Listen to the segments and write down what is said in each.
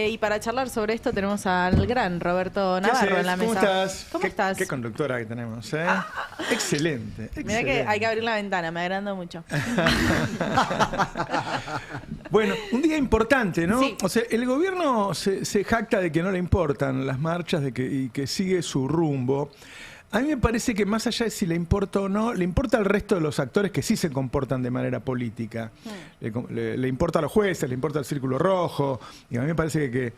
Y para charlar sobre esto tenemos al gran Roberto Navarro en la mesa. ¿Cómo estás? ¿Cómo estás? Qué conductora que tenemos, ¿eh? Excelente, Mirá que hay que abrir la ventana, me agrando mucho. Bueno, un día importante, ¿no? Sí. O sea, el gobierno se jacta de que no le importan las marchas y que sigue su rumbo. A mí me parece que más allá de si le importa o no, le importa al resto de los actores que sí se comportan de manera política. Le importa a los jueces, le importa al Círculo Rojo. Y a mí me parece que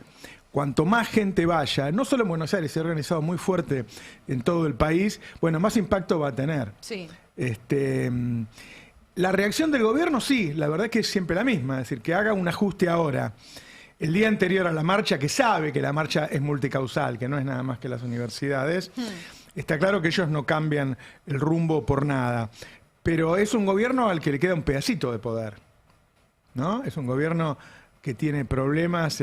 cuanto más gente vaya, no solo en Buenos Aires, se ha organizado muy fuerte en todo el país, bueno, más impacto va a tener. Sí. La reacción del gobierno, sí, la verdad es que es siempre la misma. Es decir, que haga un ajuste ahora, el día anterior a la marcha, que sabe que la marcha es multicausal, que no es nada más que las universidades. Está claro que ellos no cambian el rumbo por nada, pero es un gobierno al que le queda un pedacito de poder, ¿no? Es un gobierno que tiene problemas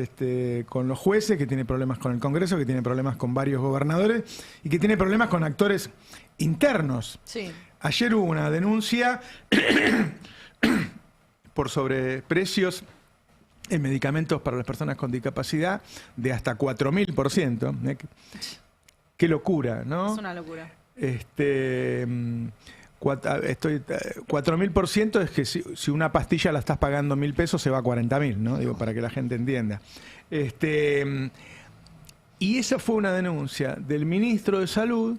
con los jueces, que tiene problemas con el Congreso, que tiene problemas con varios gobernadores y que tiene problemas con actores internos. Sí. Ayer hubo una denuncia por sobreprecios en medicamentos para las personas con discapacidad de hasta 4000%. Qué locura, ¿no? Es una locura. 4000% es que si una pastilla la estás pagando 1000 pesos, se va a 40.000, ¿no? Digo, para que la gente entienda. Y esa fue una denuncia del ministro de Salud,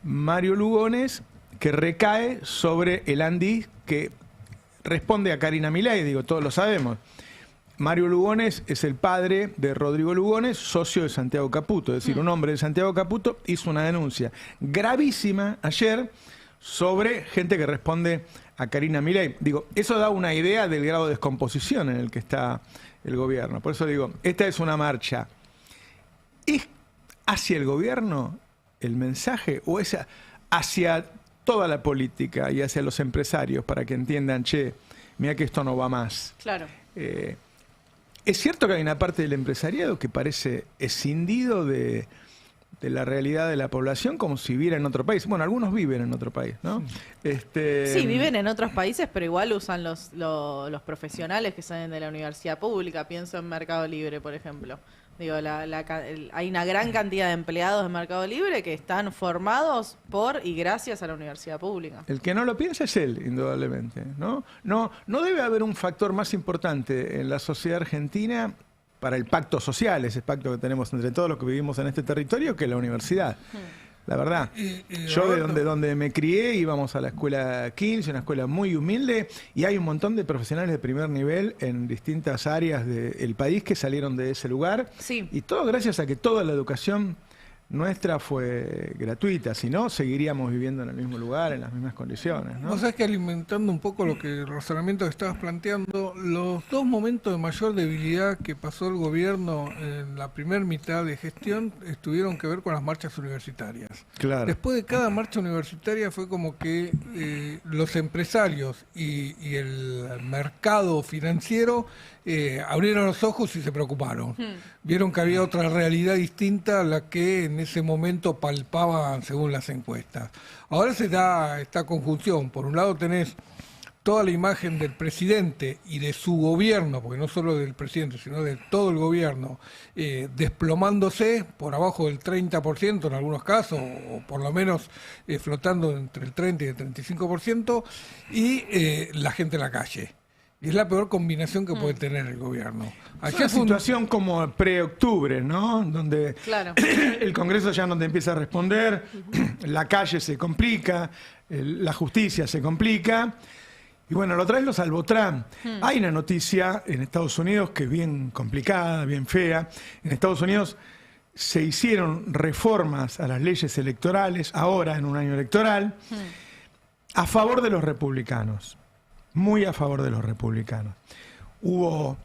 Mario Lugones, que recae sobre el Andis que responde a Karina Milei, digo, todos lo sabemos. Mario Lugones es el padre de Rodrigo Lugones, socio de Santiago Caputo. Es decir, un hombre de Santiago Caputo hizo una denuncia gravísima ayer sobre gente que responde a Karina Milei. Digo, eso da una idea del grado de descomposición en el que está el gobierno. Por eso digo, esta es una marcha. ¿Es hacia el gobierno el mensaje o es hacia toda la política y hacia los empresarios para que entiendan, che, mira que esto no va más? Claro. Es cierto que hay una parte del empresariado que parece escindido de la realidad de la población como si viviera en otro país. Bueno, algunos viven en otro país, ¿no? Sí, viven en otros países, pero igual usan los profesionales que salen de la universidad pública. Pienso en Mercado Libre, por ejemplo. Digo, hay una gran cantidad de empleados de Mercado Libre que están formados por y gracias a la universidad pública. El que no lo piensa es él, indudablemente, ¿no? No debe haber un factor más importante en la sociedad argentina para el pacto social, ese pacto que tenemos entre todos los que vivimos en este territorio, que la universidad. La verdad, yo de donde me crié íbamos a la escuela 15, una escuela muy humilde, y hay un montón de profesionales de primer nivel en distintas áreas del país que salieron de ese lugar. Sí. Y todo gracias a que toda la educación nuestra fue gratuita, si no, seguiríamos viviendo en el mismo lugar, en las mismas condiciones, ¿no? Vos sabés que alimentando un poco el razonamiento que estabas planteando, los dos momentos de mayor debilidad que pasó el gobierno en la primera mitad de gestión tuvieron que ver con las marchas universitarias. Claro. Después de cada marcha universitaria fue como que los empresarios y el mercado financiero abrieron los ojos y se preocuparon. Vieron que había otra realidad distinta a la que en ese momento palpaban según las encuestas. Ahora se da esta conjunción. Por un lado tenés toda la imagen del presidente y de su gobierno, porque no solo del presidente, sino de todo el gobierno, desplomándose por abajo del 30% en algunos casos, o por lo menos flotando entre el 30 y el 35%, y la gente en la calle. Y es la peor combinación que puede tener el gobierno. Es una situación como pre-octubre, ¿no? Donde Claro. el Congreso ya no te empieza a responder, la calle se complica, la justicia se complica. Y bueno, la otra vez lo salvó Trump. Hay una noticia en Estados Unidos que es bien complicada, bien fea. En Estados Unidos se hicieron reformas a las leyes electorales, ahora en un año electoral, a favor de los republicanos. Muy a favor de los republicanos. Hubo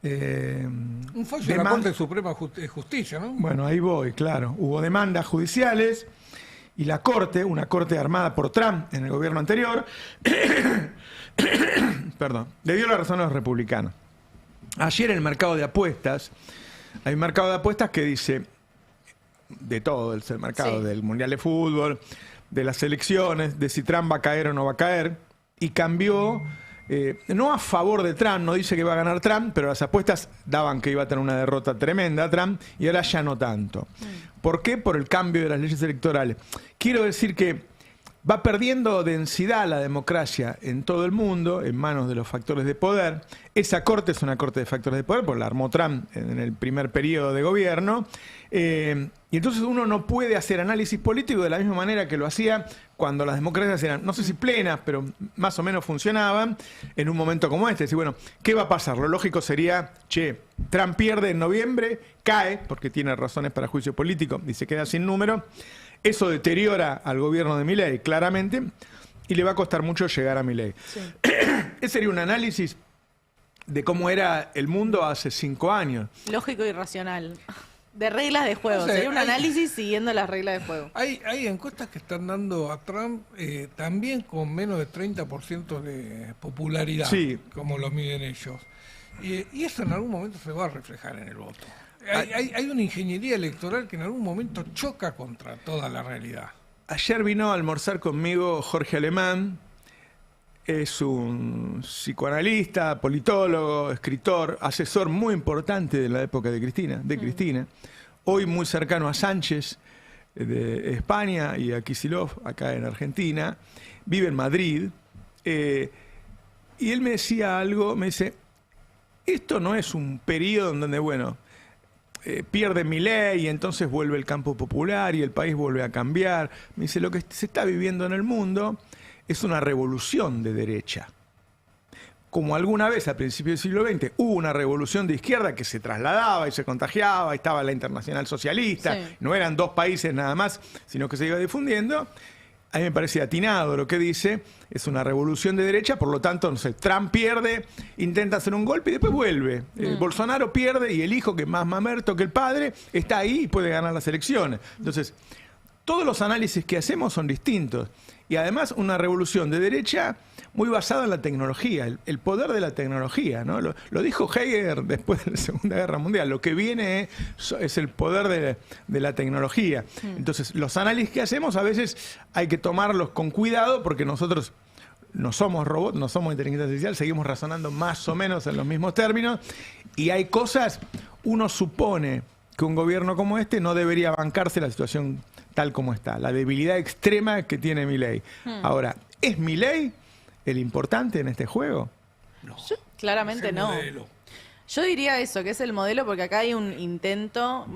un fallo de la Corte Suprema de Justicia, ¿no? Bueno, ahí voy, claro. Hubo demandas judiciales y la Corte, una Corte armada por Trump en el gobierno anterior, perdón, le dio la razón a los republicanos. Ayer el mercado de apuestas, hay un mercado de apuestas que dice de todo, el mercado del Mundial de Fútbol, de las elecciones, de si Trump va a caer o no va a caer, y cambió no a favor de Trump, no dice que va a ganar Trump, pero las apuestas daban que iba a tener una derrota tremenda Trump y ahora ya no tanto. ¿Por qué? Por el cambio de las leyes electorales. Quiero decir que va perdiendo densidad la democracia en todo el mundo, en manos de los factores de poder. Esa corte es una corte de factores de poder, porque la armó Trump en el primer periodo de gobierno. Y entonces uno no puede hacer análisis político de la misma manera que lo hacía cuando las democracias eran, no sé si plenas, pero más o menos funcionaban en un momento como este. Decir, bueno, ¿qué va a pasar? Lo lógico sería, Trump pierde en noviembre, cae, porque tiene razones para juicio político y se queda sin número. Eso deteriora al gobierno de Milei, claramente, y le va a costar mucho llegar a Milei. Sí. Ese sería un análisis de cómo era el mundo hace 5 años. Lógico y racional. De reglas de juego. Sería un análisis siguiendo las reglas de juego. Hay encuestas que están dando a Trump también con menos de 30% de popularidad, sí, como lo miden ellos. Y eso en algún momento se va a reflejar en el voto. Hay una ingeniería electoral que en algún momento choca contra toda la realidad. Ayer vino a almorzar conmigo Jorge Alemán, es un psicoanalista, politólogo, escritor, asesor muy importante de la época de Cristina, hoy muy cercano a Sánchez de España y a Kicillof acá en Argentina, vive en Madrid, y él me decía algo, me dice, esto no es un periodo en donde, bueno, pierde Milei y entonces vuelve el campo popular y el país vuelve a cambiar. Me dice, lo que se está viviendo en el mundo es una revolución de derecha. Como alguna vez a principios del siglo XX hubo una revolución de izquierda que se trasladaba y se contagiaba, estaba la Internacional Socialista, sí, no eran 2 países nada más, sino que se iba difundiendo. A mí me parece atinado lo que dice, es una revolución de derecha, por lo tanto, no sé, Trump pierde, intenta hacer un golpe y después vuelve. Bolsonaro pierde y el hijo, que es más mamerto que el padre, está ahí y puede ganar las elecciones. Entonces, todos los análisis que hacemos son distintos. Y además una revolución de derecha muy basada en la tecnología, el poder de la tecnología, ¿no? Lo dijo Heidegger después de la Segunda Guerra Mundial. Lo que viene es el poder de la tecnología. Entonces, los análisis que hacemos a veces hay que tomarlos con cuidado porque nosotros no somos robots, no somos inteligencia artificial, seguimos razonando más o menos en los mismos términos y hay cosas, uno supone que un gobierno como este no debería bancarse la situación tal como está, la debilidad extrema que tiene Milei. Ahora, ¿es Milei el importante en este juego? No. Claramente no. Yo diría eso, que es el modelo, porque acá hay un intento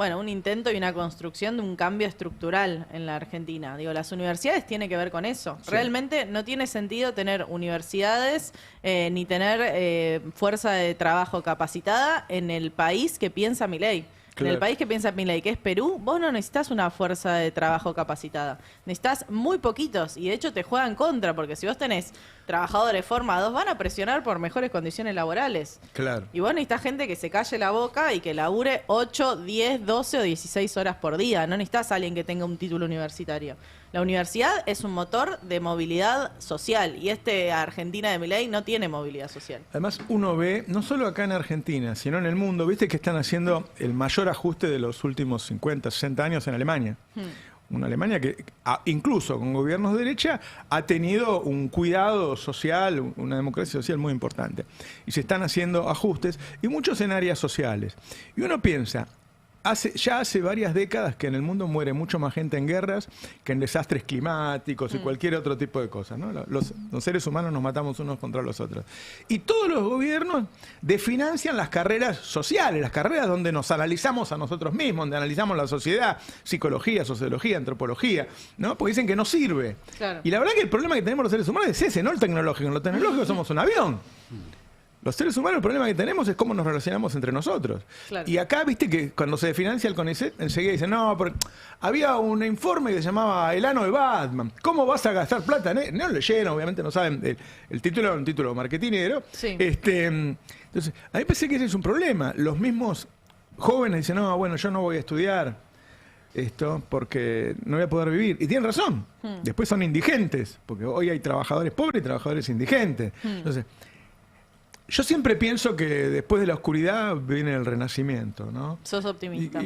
y una construcción de un cambio estructural en la Argentina. Digo, las universidades tienen que ver con eso. Sí. Realmente no tiene sentido tener universidades ni tener fuerza de trabajo capacitada en el país que piensa Milei. Claro. En el país que piensa Milei, que es Perú, vos no necesitas una fuerza de trabajo capacitada. Necesitas muy poquitos y de hecho te juegan contra, porque si vos tenés trabajadores formados, van a presionar por mejores condiciones laborales. Claro. Y vos necesitas gente que se calle la boca y que labure 8, 10, 12 o 16 horas por día. No necesitas a alguien que tenga un título universitario. La universidad es un motor de movilidad social y Argentina de Milei no tiene movilidad social. Además, uno ve, no solo acá en Argentina, sino en el mundo, viste que están haciendo el mayor ajuste de los últimos 50, 60 años en Alemania. Una Alemania que, incluso con gobiernos de derecha, ha tenido un cuidado social, una democracia social muy importante. Y se están haciendo ajustes, y muchos en áreas sociales. Y uno piensa, ya hace varias décadas que en el mundo muere mucho más gente en guerras que en desastres climáticos y cualquier otro tipo de cosas, ¿no? Los seres humanos nos matamos unos contra los otros. Y todos los gobiernos desfinancian las carreras sociales, las carreras donde nos analizamos a nosotros mismos, donde analizamos la sociedad, psicología, sociología, antropología, ¿no? Porque dicen que no sirve. Claro. Y la verdad que el problema que tenemos los seres humanos es ese, no el tecnológico. En lo tecnológico somos un avión. Los seres humanos, el problema que tenemos es cómo nos relacionamos entre nosotros. Claro. Y acá, viste que cuando se financia el CONICET, enseguida dicen, no, porque había un informe que se llamaba El ano de Batman. ¿Cómo vas a gastar plata? No lo leyeron, obviamente no saben. El título era un título marketinero. Sí. Entonces, a mí pensé que ese es un problema. Los mismos jóvenes dicen, no, bueno, yo no voy a estudiar esto porque no voy a poder vivir. Y tienen razón. Después son indigentes, porque hoy hay trabajadores pobres y trabajadores indigentes. Entonces, yo siempre pienso que después de la oscuridad viene el renacimiento, ¿no? ¿Sos optimista?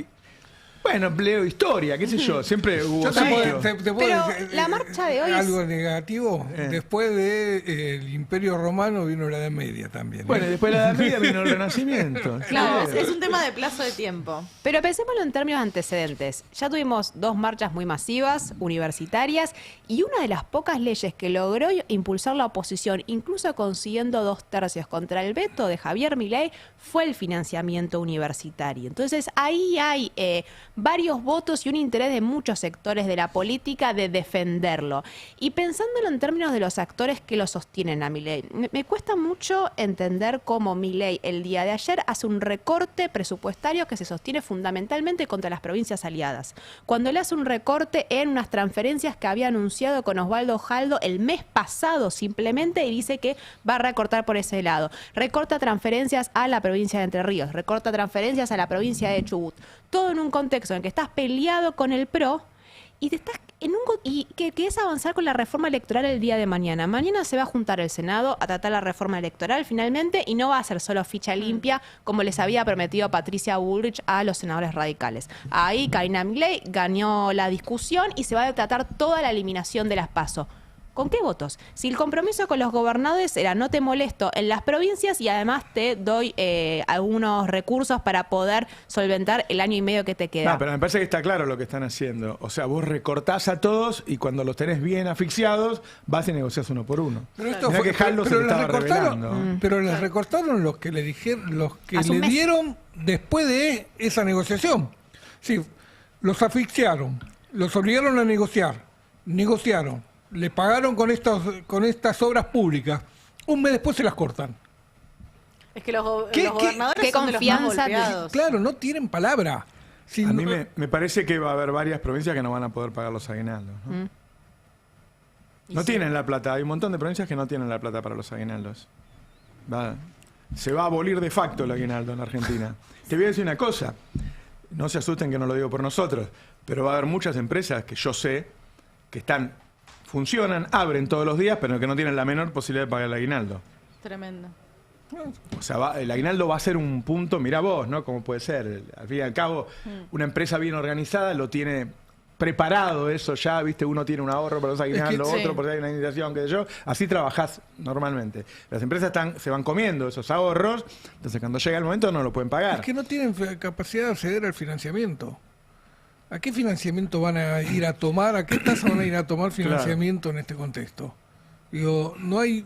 Bueno, leo historia, qué sé yo, siempre hubo Yo sitio. te puedo Pero decir, la marcha de hoy es- algo negativo. Después del Imperio Romano vino la Edad Media también. Bueno, y después de la Edad Media vino el Renacimiento. Claro, es un tema de plazo de tiempo. Pero pensémoslo en términos antecedentes. Ya tuvimos 2 marchas muy masivas, universitarias, y una de las pocas leyes que logró impulsar la oposición, incluso consiguiendo 2/3 contra el veto de Javier Milei, fue el financiamiento universitario. Entonces ahí hay varios votos y un interés de muchos sectores de la política de defenderlo. Y pensándolo en términos de los actores que lo sostienen a Milei, me cuesta mucho entender cómo Milei el día de ayer hace un recorte presupuestario que se sostiene fundamentalmente contra las provincias aliadas. Cuando le hace un recorte en unas transferencias que había anunciado con Osvaldo Jaldo el mes pasado simplemente y dice que va a recortar por ese lado. Recorta transferencias a la provincia de Entre Ríos, recorta transferencias a la provincia de Chubut. Todo en un contexto en que estás peleado con el PRO y te estás que es avanzar con la reforma electoral el día de mañana. Mañana se va a juntar el Senado a tratar la reforma electoral finalmente y no va a ser solo ficha limpia como les había prometido Patricia Bullrich a los senadores radicales. Ahí Karina Milei ganó la discusión y se va a tratar toda la eliminación de las PASO. ¿Con qué votos? Si el compromiso con los gobernadores era no te molesto en las provincias y además te doy algunos recursos para poder solventar el año y medio que te queda. No, pero me parece que está claro lo que están haciendo. O sea, vos recortás a todos y cuando los tenés bien asfixiados, vas y negociás uno por uno. Pero esto Mirá fue, que Jaldo se le les estaba recortaron, revelando. pero les recortaron los que le dijeron, los que Hace un le mes. dieron después de esa negociación. Sí, los asfixiaron, los obligaron a negociaron, le pagaron con estas obras públicas. Un mes después se las cortan. Es que los ¿Qué- gobernadores qué son de los más confianza golpeados. Claro, no tienen palabra. Si A mí no- me parece que va a haber varias provincias que no van a poder pagar los aguinaldos. ¿no? No tienen la plata. Hay un montón de provincias que no tienen la plata para los aguinaldos. Se va a abolir de facto el aguinaldo en Argentina. Te voy a decir una cosa. No se asusten que no lo digo por nosotros, pero va a haber muchas empresas que yo sé que funcionan, abren todos los días, pero que no tienen la menor posibilidad de pagar el aguinaldo. Tremendo. O sea, el aguinaldo va a ser un punto, mirá vos, ¿no? Cómo puede ser. Al fin y al cabo, una empresa bien organizada lo tiene preparado eso ya, ¿viste? Uno tiene un ahorro para los aguinaldos, sí. otro porque hay una iniciación, qué sé yo. Así trabajás normalmente. Las empresas se van comiendo esos ahorros, entonces cuando llega el momento no lo pueden pagar. Es que no tienen capacidad de acceder al financiamiento. ¿A qué financiamiento van a ir a tomar? ¿A qué tasa van a ir a tomar financiamiento en este contexto? Digo, no hay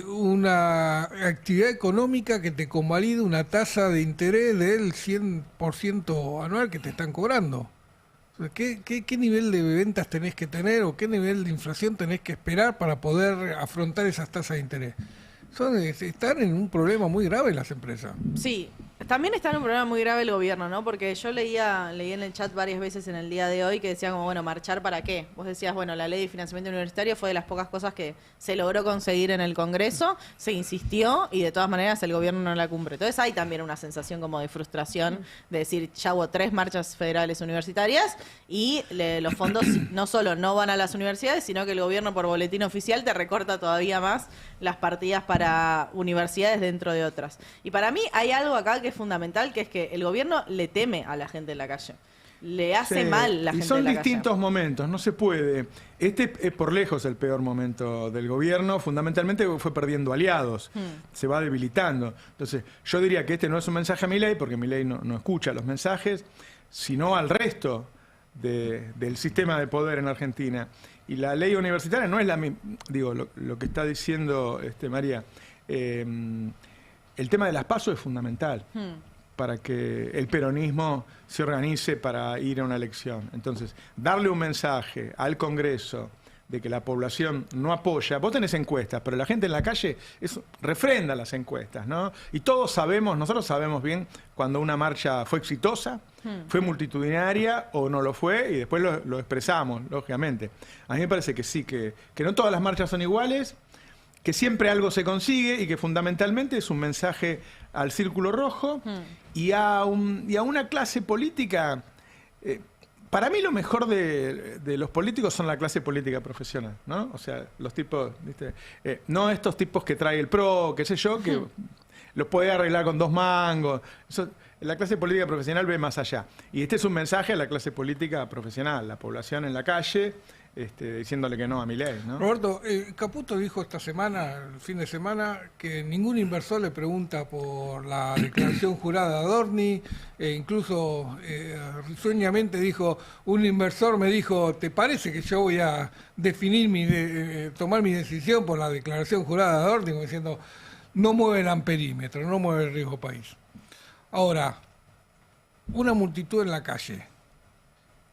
una actividad económica que te convalide una tasa de interés del 100% anual que te están cobrando. O sea, ¿qué nivel de ventas tenés que tener o qué nivel de inflación tenés que esperar para poder afrontar esas tasas de interés? Están en un problema muy grave las empresas. Sí, también está en un problema muy grave el gobierno, ¿no? Porque yo leí en el chat varias veces en el día de hoy que decía como, bueno, ¿marchar para qué? Vos decías, bueno, la ley de financiamiento universitario fue de las pocas cosas que se logró conseguir en el Congreso, se insistió y de todas maneras el gobierno no la cumple. Entonces hay también una sensación como de frustración de decir, ya hubo 3 marchas federales universitarias y los fondos no solo no van a las universidades, sino que el gobierno por boletín oficial te recorta todavía más las partidas para universidades dentro de otras. Y para mí hay algo acá que es fundamental, que es que el gobierno le teme a la gente en la calle. Le hace Sí, mal la y gente son en la distintos calle. momentos, no se puede. Este es por lejos el peor momento del gobierno, fundamentalmente fue perdiendo aliados, se va debilitando. Entonces, yo diría que este no es un mensaje a Milei, porque Milei no escucha los mensajes, sino al resto del sistema de poder en Argentina. Y la ley universitaria no es la misma, digo, lo que está diciendo María, el tema de las PASO es fundamental para que el peronismo se organice para ir a una elección. Entonces, darle un mensaje al Congreso de que la población no apoya. Vos tenés encuestas, pero la gente en la calle refrenda las encuestas, ¿no? Y nosotros sabemos bien cuando una marcha fue exitosa, fue multitudinaria o no lo fue, y después lo expresamos, lógicamente. A mí me parece que sí, que no todas las marchas son iguales, que siempre algo se consigue y que fundamentalmente es un mensaje al círculo rojo y a una clase política. Para mí lo mejor de los políticos son la clase política profesional, ¿no? O sea, los tipos, ¿viste? No estos tipos que trae el PRO, qué sé yo, que lo puede arreglar con 2 mangos. Eso, la clase política profesional ve más allá. Y este es un mensaje a la clase política profesional, la población en la calle, diciéndole que no a Milei, ¿no? Roberto, Caputo dijo esta semana, el fin de semana, que ningún inversor le pregunta por la declaración jurada de Adorni, incluso risueñamente dijo, un inversor me dijo, ¿te parece que yo voy a definir tomar mi decisión por la declaración jurada de Adorni? Como diciendo, no mueve el amperímetro, no mueve el riesgo país. Ahora, una multitud en la calle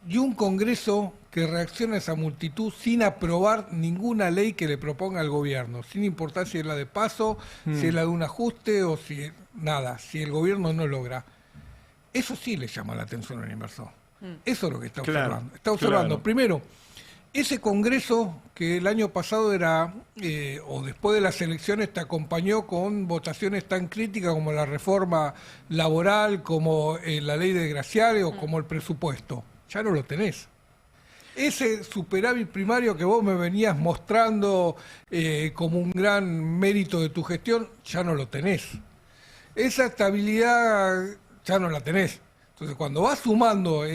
y un Congreso que reacciona a esa multitud sin aprobar ninguna ley que le proponga al gobierno, sin importar si es la de paso, si es la de un ajuste o si nada, si el gobierno no logra. Eso sí le llama la atención al inversor. Eso es lo que está observando. Está observando, primero, ese Congreso que el año pasado era, o después de las elecciones, te acompañó con votaciones tan críticas como la reforma laboral, como la ley de Graciare o como el presupuesto. Ya no lo tenés. Ese superávit primario que vos me venías mostrando como un gran mérito de tu gestión, ya no lo tenés. Esa estabilidad ya no la tenés. Entonces, cuando vas sumando,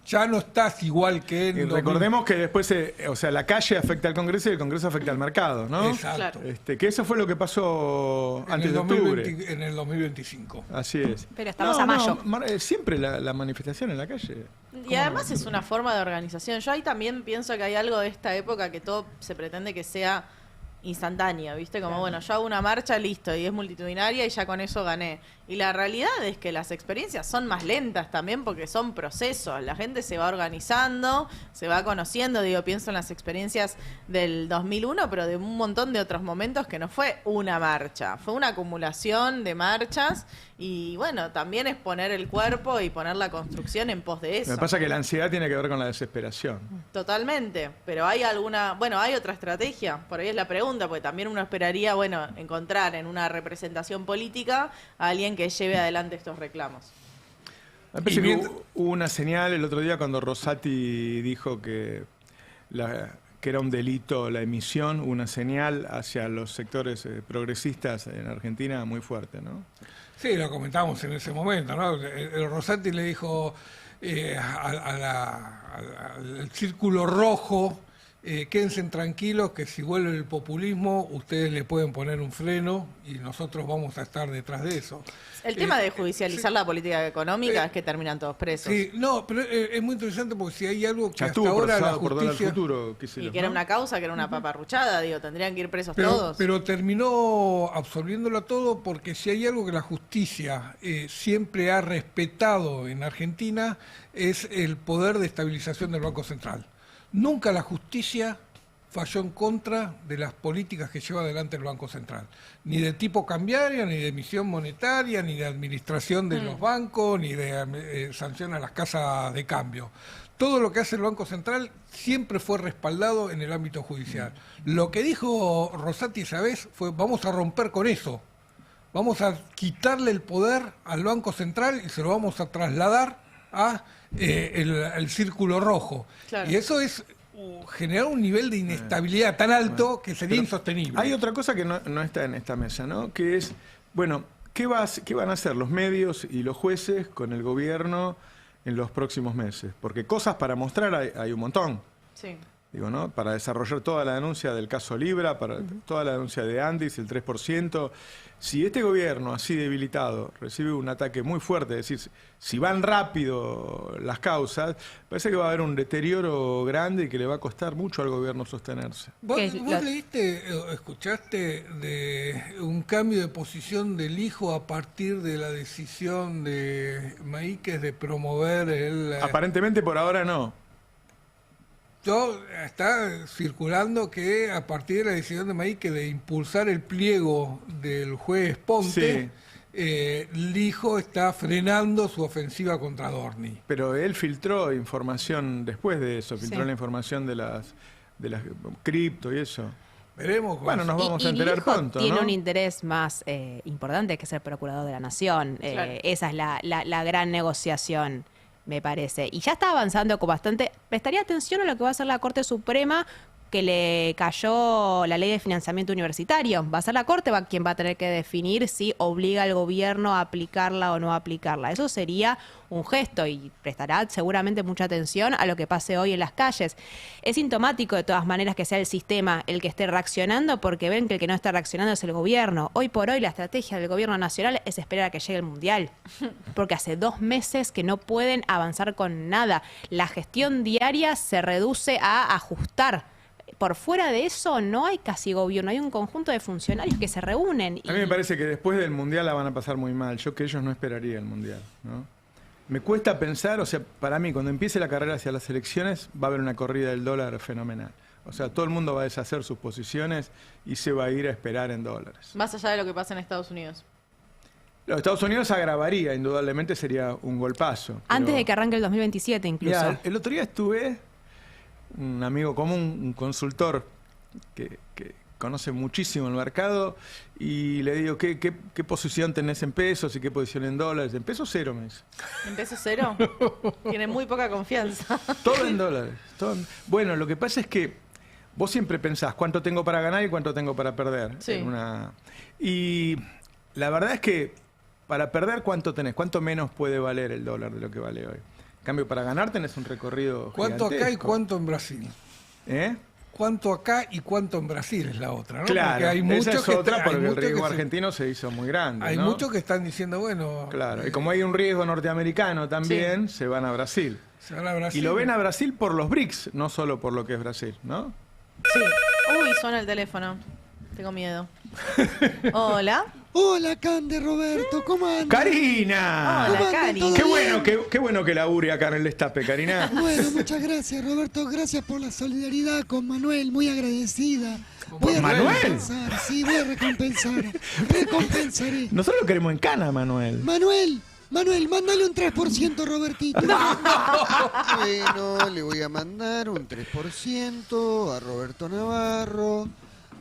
ya no estás igual que en... Recordemos que después, o sea, la calle afecta al Congreso y el Congreso afecta al mercado, ¿no? Exacto. Que eso fue lo que pasó antes de octubre. En el 2025. Así es. Pero estamos a mayo. Siempre la manifestación en la calle. Y además es una forma de organización. Yo ahí también pienso que hay algo de esta época que todo se pretende que sea instantáneo, ¿viste? Como, bueno, yo hago una marcha, listo, y es multitudinaria y ya con eso gané. Y la realidad es que las experiencias son más lentas también porque son procesos. La gente se va organizando, se va conociendo. Digo, pienso en las experiencias del 2001, pero de un montón de otros momentos que no fue una marcha, fue una acumulación de marchas. Y bueno, también es poner el cuerpo y poner la construcción en pos de eso. Me pasa que la ansiedad tiene que ver con la desesperación. Totalmente, pero hay alguna, bueno, hay otra estrategia, por ahí es la pregunta, porque también uno esperaría, bueno, encontrar en una representación política a alguien que lleve adelante estos reclamos. Me parece que hubo una señal el otro día cuando Rosati dijo que era un delito la emisión, una señal hacia los sectores progresistas en Argentina muy fuerte, ¿no? Sí, lo comentamos en ese momento, ¿no? El Rosati le dijo al círculo rojo, quédense tranquilos que si vuelve el populismo, ustedes le pueden poner un freno y nosotros vamos a estar detrás de eso. El tema de judicializar la política económica es que terminan todos presos. Sí, no, pero es muy interesante porque si hay algo que ya hasta ahora la justicia... Futuro, y que era una causa, que era una paparruchada, digo, tendrían que ir presos todos. Pero terminó absorbiéndolo todo porque si hay algo que la justicia siempre ha respetado en Argentina es el poder de estabilización del Banco Central. Nunca la justicia falló en contra de las políticas que lleva adelante el Banco Central. Ni de tipo cambiario, ni de emisión monetaria, ni de administración de los bancos, ni de sanción a las casas de cambio. Todo lo que hace el Banco Central siempre fue respaldado en el ámbito judicial. Lo que dijo Rosati esa vez fue, vamos a romper con eso. Vamos a quitarle el poder al Banco Central y se lo vamos a trasladar a el círculo rojo. Claro. Y eso es generar un nivel de inestabilidad tan alto que sería insostenible. Hay otra cosa que no está en esta mesa, ¿no? Que es, bueno, ¿qué van a hacer los medios y los jueces con el gobierno en los próximos meses? Porque cosas para mostrar hay un montón. Sí. Digo, ¿no? Para desarrollar toda la denuncia del caso Libra, para toda la denuncia de Andis, el 3%. Si este gobierno así debilitado recibe un ataque muy fuerte, es decir, si van rápido las causas, parece que va a haber un deterioro grande y que le va a costar mucho al gobierno sostenerse. ¿Vos leíste, escuchaste de un cambio de posición del hijo a partir de la decisión de Maíquez de promover el... Aparentemente por ahora no. Está circulando que a partir de la decisión de Maíquez de impulsar el pliego del juez Ponte, el hijo está frenando su ofensiva contra Adorni. Pero él filtró información después de eso, filtró la información de las cripto y eso. Veremos. Bueno, nos vamos a enterar pronto, tiene ¿no? un interés más importante que ser procurador de la Nación. Claro. Esa es la gran negociación, me parece. Y ya está avanzando con bastante... Prestaría atención a lo que va a hacer la Corte Suprema que le cayó la ley de financiamiento universitario. Va a ser la Corte quien va a tener que definir si obliga al gobierno a aplicarla o no aplicarla. Eso sería un gesto y prestará seguramente mucha atención a lo que pase hoy en las calles. Es sintomático de todas maneras que sea el sistema el que esté reaccionando, porque ven que el que no está reaccionando es el gobierno. Hoy por hoy la estrategia del gobierno nacional es esperar a que llegue el Mundial, porque hace 2 meses que no pueden avanzar con nada. La gestión diaria se reduce a ajustar. Por fuera de eso no hay casi gobierno, hay un conjunto de funcionarios que se reúnen. A mí me parece que después del Mundial la van a pasar muy mal. Yo que ellos no esperaría el Mundial, ¿no? Me cuesta pensar, o sea, para mí cuando empiece la carrera hacia las elecciones va a haber una corrida del dólar fenomenal. O sea, todo el mundo va a deshacer sus posiciones y se va a ir a esperar en dólares. Más allá de lo que pasa en Estados Unidos. Los Estados Unidos agravaría, indudablemente sería un golpazo. Antes de que arranque el 2027 incluso. Mirá, el otro día estuve, un amigo común, un consultor que conoce muchísimo el mercado, y le digo, ¿qué posición tenés en pesos y qué posición en dólares? En pesos 0, me dice. ¿En pesos 0? Tiene muy poca confianza. Todo en dólares. Bueno, lo que pasa es que vos siempre pensás cuánto tengo para ganar y cuánto tengo para perder. Sí. Y la verdad es que para perder, ¿cuánto tenés? ¿Cuánto menos puede valer el dólar de lo que vale hoy? En cambio, para ganar tenés un recorrido ¿Cuánto acá y gigantesco. cuánto en Brasil? ¿Eh? ¿Cuánto acá y cuánto en Brasil es la otra, ¿no? Claro, Porque hay esa muchos es otra, porque el muchos riesgo que argentino se hizo muy grande, hay ¿no? muchos que están diciendo, bueno... Claro, y como hay un riesgo norteamericano también, se van a Brasil. Se van a Brasil. Y lo ven a Brasil por los BRICS, no solo por lo que es Brasil, ¿no? Sí. Uy, suena el teléfono. Tengo miedo. Hola. Hola, Cande, Roberto, ¿cómo andas? ¡Karina! Hola, ¿Cómo andan Cari. todos Qué bueno que labure acá en el Destape, Karina. Bueno, muchas gracias, Roberto. Gracias por la solidaridad con Manuel, muy agradecida. Voy a ¿Manuel? recompensar, sí, voy a recompensar. Recompensaré. Nosotros lo queremos en Cana, Manuel. Manuel, mándale un 3%, Robertito. Bueno, le voy a mandar un 3% a Roberto Navarro.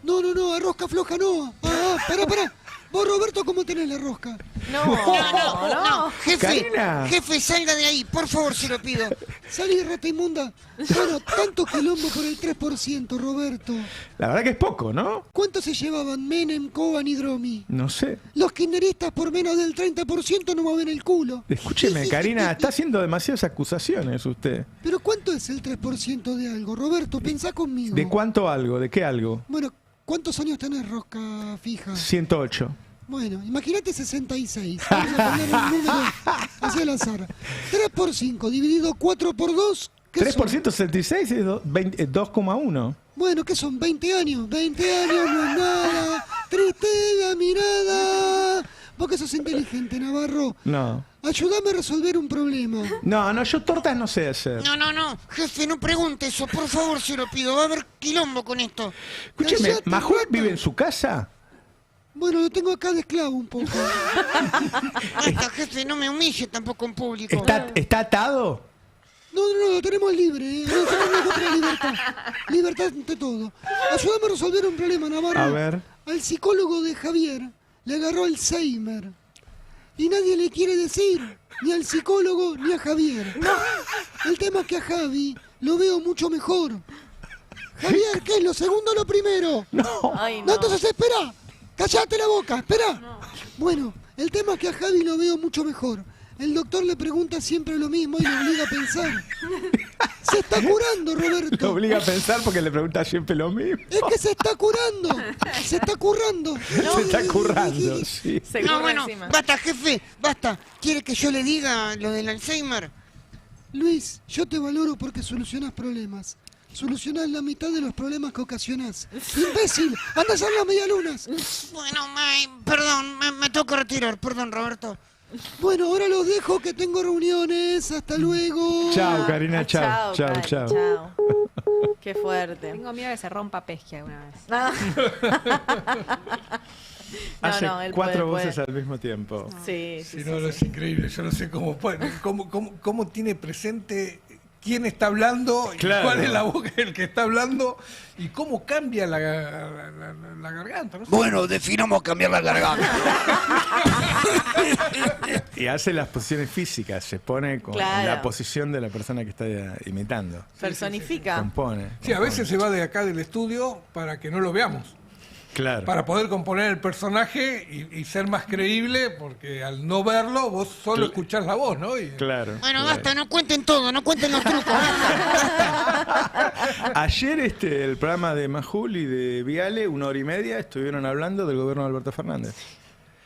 No, a rosca floja no. Pará. Vos, Roberto, ¿cómo tenés la rosca? No. Jefe, salga de ahí, por favor, se lo pido. Salí, rata inmunda. Bueno, tanto quilombo por el 3%, Roberto. La verdad que es poco, ¿no? ¿Cuánto se llevaban Menem, Coban y Dromi? No sé. Los kirchneristas por menos del 30% no mueven el culo. Escúcheme, Karina, está haciendo demasiadas acusaciones usted. ¿Pero cuánto es el 3% de algo? Roberto, pensá conmigo. ¿De cuánto algo? ¿De qué algo? Bueno, ¿cuántos años tenés rosca fija? 108. Bueno, imagínate 66. Vamos a poner un número hacia el azar. 3 por 5 dividido 4 por 2. ¿Qué 3 por 166 es 2,1. Bueno, ¿qué son? 20 años. 20 años no es nada. Triste la mirada. Vos que sos inteligente, Navarro. No. Ayúdame a resolver un problema. No, yo tortas no sé hacer. No, jefe, no pregunte eso, por favor, se lo pido. Va a haber quilombo con esto. Escúcheme, Cállate, ¿Majul rata. vive en su casa? Bueno, lo tengo acá de esclavo un poco. Basta, jefe, no me humille tampoco en público. ¿Está atado? No, lo tenemos libre, ¿eh? No tenemos otra libertad. Libertad ante todo. Ayúdame a resolver un problema, Navarro. A ver. Al psicólogo de Javier le agarró Alzheimer. Y nadie le quiere decir, ni al psicólogo ni a Javier. No. El tema es que a Javi lo veo mucho mejor. Javier, ¿qué es lo segundo o lo primero? Ay, No, no. entonces espera. Cállate la boca, espera. Bueno, el tema es que a Javi lo veo mucho mejor. El doctor le pregunta siempre lo mismo y le obliga a pensar. Se está curando, Roberto. Lo obliga a pensar porque le pregunta siempre lo mismo. Es que se está curando. Se está currando. Se está currando, sí. Se No, corre bueno, encima. basta, jefe, basta. ¿Quiere que yo le diga lo del Alzheimer? Luis, yo te valoro porque solucionas problemas. Solucionás la mitad de los problemas que ocasionás. ¡Imbécil! ¡Anda a hacer las medialunas! Bueno, perdón, me tengo que retirar. Perdón, Roberto. Bueno, ahora los dejo que tengo reuniones. Hasta luego. Chao, Karina, chao. Cari, chao. Qué fuerte. Tengo miedo de que se rompa Pesquia una vez. Hace él 4 puede. voces al mismo tiempo. Sí. Sí, no, es increíble. Yo no sé cómo tiene presente quién está hablando, Claro. y cuál es la voz del que está hablando y cómo cambia la garganta. No sé. Bueno, definamos cambiar la garganta. Y hace las posiciones físicas, se pone con Claro. la posición de la persona que está imitando. Personifica. Compone. Sí, a veces se va de acá del estudio para que no lo veamos. Claro. Para poder componer el personaje y ser más creíble, porque al no verlo, vos solo escuchás la voz, ¿no? Claro. Bueno, claro. basta, no cuenten todo, no cuenten los trucos. Ayer el programa de Majul y de Viale, 1 hora y media, estuvieron hablando del gobierno de Alberto Fernández.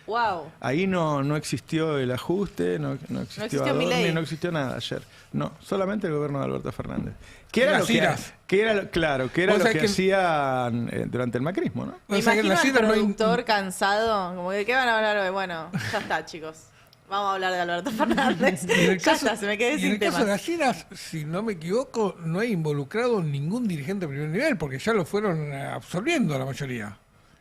Wow. Ahí no existió el ajuste, no existió existió Adorni, Milei. no existió nada ayer. No, solamente el gobierno de Alberto Fernández. ¿Qué era Las lo iras. que era lo- claro, que era Vos lo sabés que que- hacían durante el macrismo, ¿no? Me O sea, que en imagino la al cita no hay- productor cansado, como que ¿qué van a hablar hoy? Bueno, ya está, chicos. Vamos a hablar de Alberto Fernández. Y en el Ya caso- está, se me quedé y en sin el caso temas. de Gallinas, si no me equivoco, no hay involucrado ningún dirigente de primer nivel, porque ya lo fueron absorbiendo la mayoría.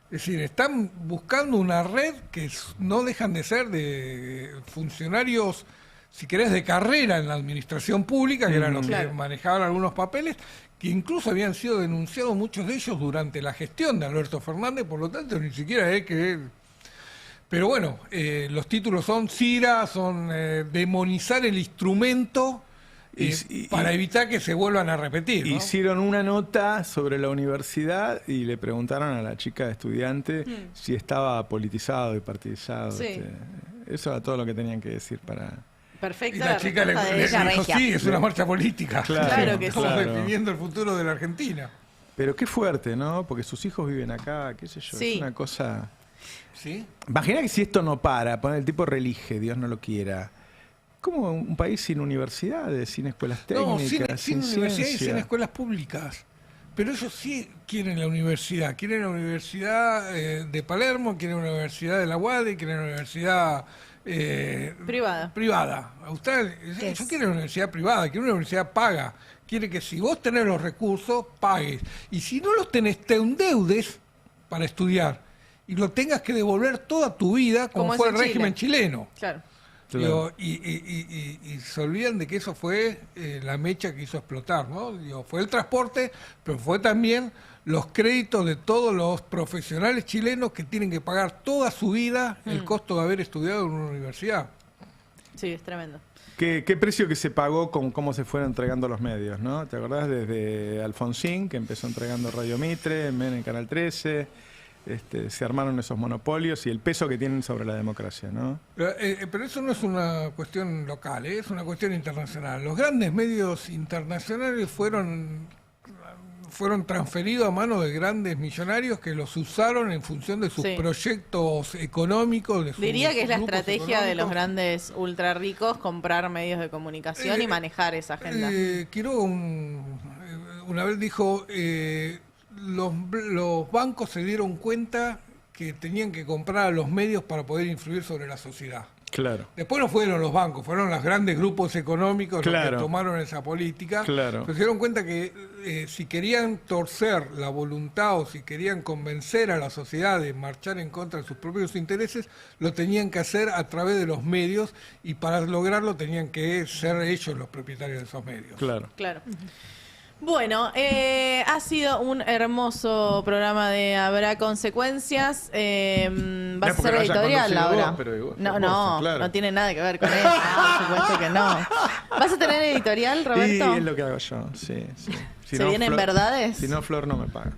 Es decir, están buscando una red que no dejan de ser de funcionarios, si querés, de carrera en la administración pública, que eran los Claro. que manejaban algunos papeles, que incluso habían sido denunciados muchos de ellos durante la gestión de Alberto Fernández, por lo tanto ni siquiera es que... Pero bueno, los títulos son CIRA, son demonizar el instrumento para evitar que se vuelvan a repetir, ¿no? Hicieron una nota sobre la universidad y le preguntaron a la chica estudiante si estaba politizado y partidizado. Sí. Eso era todo lo que tenían que decir para... Y Perfecta la la chica le respuesta de dijo, ella. regia. sí, es una marcha política. Claro que Estamos sí. definiendo el futuro de la Argentina. Pero qué fuerte, ¿no? Porque sus hijos viven acá, qué sé yo, Sí. es una cosa... ¿Sí? Imagina que si esto no para, poner el tipo relige, Dios no lo quiera. ¿Cómo un país sin universidades, sin escuelas No, técnicas, sin sin universidad y sin ciencia? escuelas públicas. Pero ellos sí quieren la universidad. Quieren la universidad de Palermo, quieren la universidad de la UADE, quieren la universidad Privada. privada. Ellos quieren una universidad privada, quieren una universidad paga. Quiere que si vos tenés los recursos, pagues. Y si no los tenés, te endeudes para estudiar. Y lo tengas que devolver toda tu vida, como Como fue es el en régimen Chile. chileno. Claro. Claro. Digo, y se olvidan de que eso fue la mecha que hizo explotar, ¿no? Digo, fue el transporte, pero fue también los créditos de todos los profesionales chilenos que tienen que pagar toda su vida el costo de haber estudiado en una universidad. Sí, es tremendo. ¿Qué precio que se pagó con cómo se fueron entregando los medios, ¿no? ¿Te acordás? Desde Alfonsín, que empezó entregando Radio Mitre, Menem Canal 13, se armaron esos monopolios y el peso que tienen sobre la democracia, ¿no? Pero eso no es una cuestión local, es una cuestión internacional. Los grandes medios internacionales fueron transferidos a manos de grandes millonarios que los usaron en función de sus Sí. proyectos económicos. De sus Diría que es la grupos estrategia de los económicos. grandes ultra ricos comprar medios de comunicación y manejar esa agenda. Quiroga una vez dijo, los bancos se dieron cuenta que tenían que comprar a los medios para poder influir sobre la sociedad. Claro. Después no fueron los bancos, fueron los grandes grupos económicos los Claro. que tomaron esa política. Claro. Pero se dieron cuenta que si querían torcer la voluntad o si querían convencer a la sociedad de marchar en contra de sus propios intereses, lo tenían que hacer a través de los medios y para lograrlo tenían que ser ellos los propietarios de esos medios. Claro. Claro. Bueno, ha sido un hermoso programa de Habrá Consecuencias. ¿Vas a porque hacer lo hayas editorial conducido ahora? vos, pero igual, No, vos, no, claro. no tiene nada que ver con eso. Por supuesto que no. ¿Vas a tener editorial, Y Roberto? es lo que hago yo, sí. Si ¿Se vienen verdades? Si no, Flor no me paga.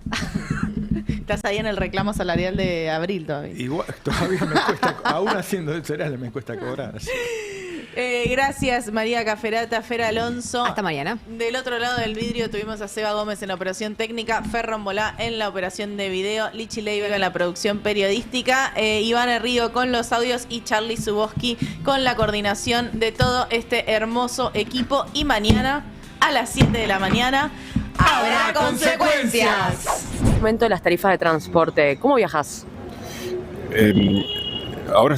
Estás ahí en el reclamo salarial de abril todavía. Igual, todavía me cuesta, aún haciendo editoriales me cuesta cobrar. Así. Gracias, María Caferata, Fer Alonso. Hasta mañana. Del otro lado del vidrio tuvimos a Seba Gómez en la operación técnica, Fer Rombolá en la operación de video, Lichi Leiber en la producción periodística, Iván Herrío con los audios y Charlie Zuboski con la coordinación de todo este hermoso equipo. Y mañana a las 7 de la mañana habrá consecuencias. Aumento de las tarifas de transporte. ¿Cómo viajas? Ahora estoy